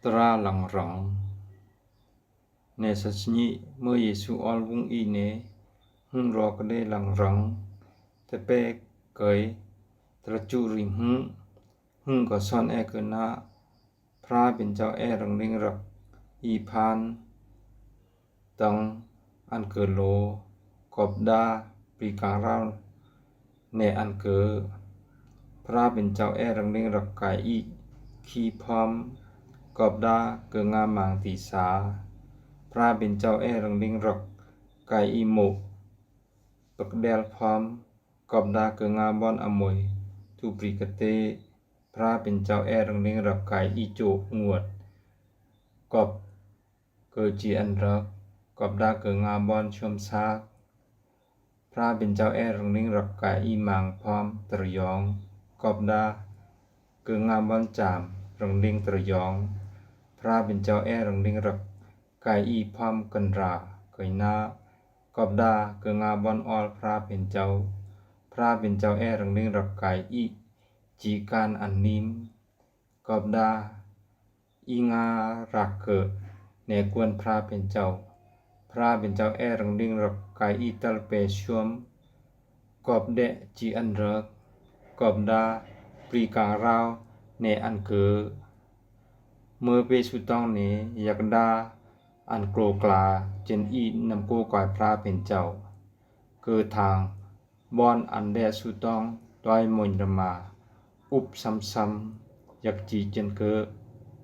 ตราหลังรังเนสัชญิเมื่อเยซูออลวุงอีเนหุ่นรอกได้หลังรังแต่เปเกยตระจุริมหุ่นก็ซ่อนเกนาพระเป็นเจ้ารังลิงรักอีพานตังอันเกโลกอบดาปรีการาวเนอันเกพระเป็นเจ้ารังลิงรักกายอีขีพร้อมกอบดาเกงามมางตีสาพระเป็นเจ้ารังลิงรักกายอีโมปกเดลพร้อมกอบดาเกงามบอนอมวยทุปริกเตพระเป็นเจ้ารังลิงรักกายอีโจงวดกอบเกจีอันรักกอบดาเกงามบอนชมซากพระเป็นเจ้ารังลิงรักกายอีมางพร้อมตรยองกอบดาเกงามบอนจามรังลิงตรยองพระเป็นเจ้ารังลิงรักกายอีพร้อมกันราเกยนากอบดาเกงามบอนออลพระเป็นเจ้ารังลิงรักกายอีจีการอันนิมกอบดาอีงารักเกเนกวนพระเป็นเจ้ารังลิงรักกายอีตัลเปชวมกอบเดจีอันรักกอบดาปรีการาวเนอันเกเมื่อเปสุตองเนยักดาอันโกรกลาเจนอีนำโกกอยพระเป็นเจ้าเกิดทางบอนอันแดสุตองดอยมนรมาอุบซ้ำๆยักจีเจนเก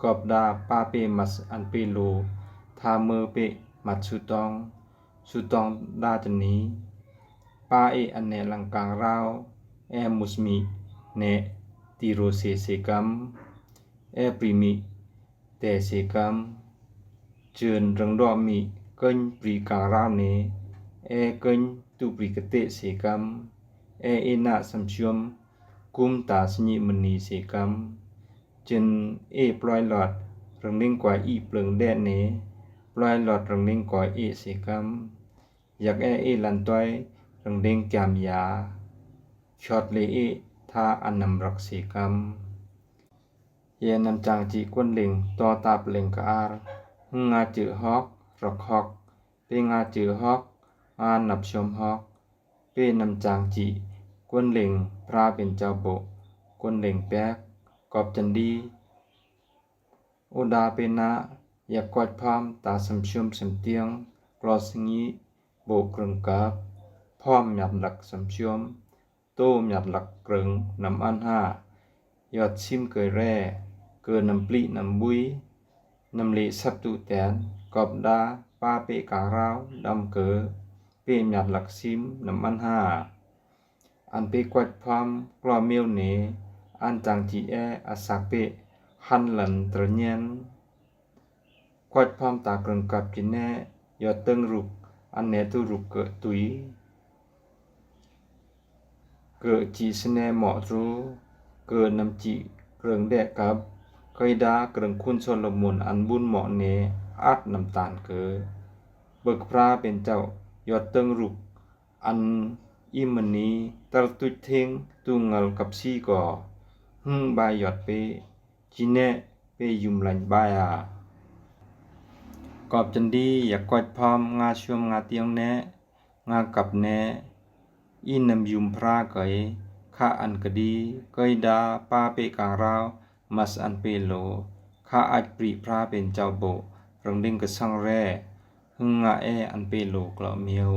กอบดาปาเปมัสอันเปโลทาเมอเปมัดสุตองดาจนีปาอันเนลังกางราวมุสมีเนติโรเซกัมปริมิเตเซกัมเจินรังดอมีเกินปรีกางราวเนเกินตุปริกเตเซกัมนาสัมชวมกุมตาสญิมณีเซกัมเจินปลอยหลอดรังลิงกว่าอีเปลืองแดนเนปลอยหลอดรังลิงกว่าเซกัมอยากลันต้อยรังลิงแกมยาช็อตเลทาอันนำรักเซกัมเยนำจางจีกวนลิงต่อตาเปลิงกอาร์งาจือฮอกรักฮอกเปงาจือฮอกนับชมฮอกเปนำจางจีกวนลิงพระเป็นเจ้าโบกวนลิงแป๊กกอบจันดีโอดาเปนะอยากกอดพร้อมตาสำชมสำเตียงกลอสงี้โบกรึงกับพร้อมหยัดหลักสำชมโต้หยัดหลักกรึงนำอัน5ยอดชิมเกยแร่เกินนำปลีนำบุยนำเลสับตุแตนกอบดาปาเปกางราวดำเกอเปหยัดหลักซิมนำอัน5อันเปกวดพร้อมกลอเมียวเนอันจังจีอาสักเปหันหลันตรเนียนกวดพร้อมตากรึงกับกินแน่ยอดตึงรุกอันเนตุรุกเกตุยเกิดจีสเนเหมาะรูเกิดนำจีเกรึงแดกกับเคยดาเกรึงคุณชนละมุนอันบุญเหมาะเนอัดนำตาลเกิดเบิกพระเป็นเจ้ายอดตึงรุกอันอิมณีตรตุเทงตุงลกับซีก่อบายยอดเปจีเนเปยุมลันบายกอบจันดีอยากกอดพร้อมงาชวมงาเตียงแนงากับแนอินำยุมพระเกยข้าอันกดีเกยดาปาเปกางราวมัสอันเปโลข้าอาจปรีพระเป็นเจ้าโบรังดิงกะสังแร่งาอันเปโลกละเมียว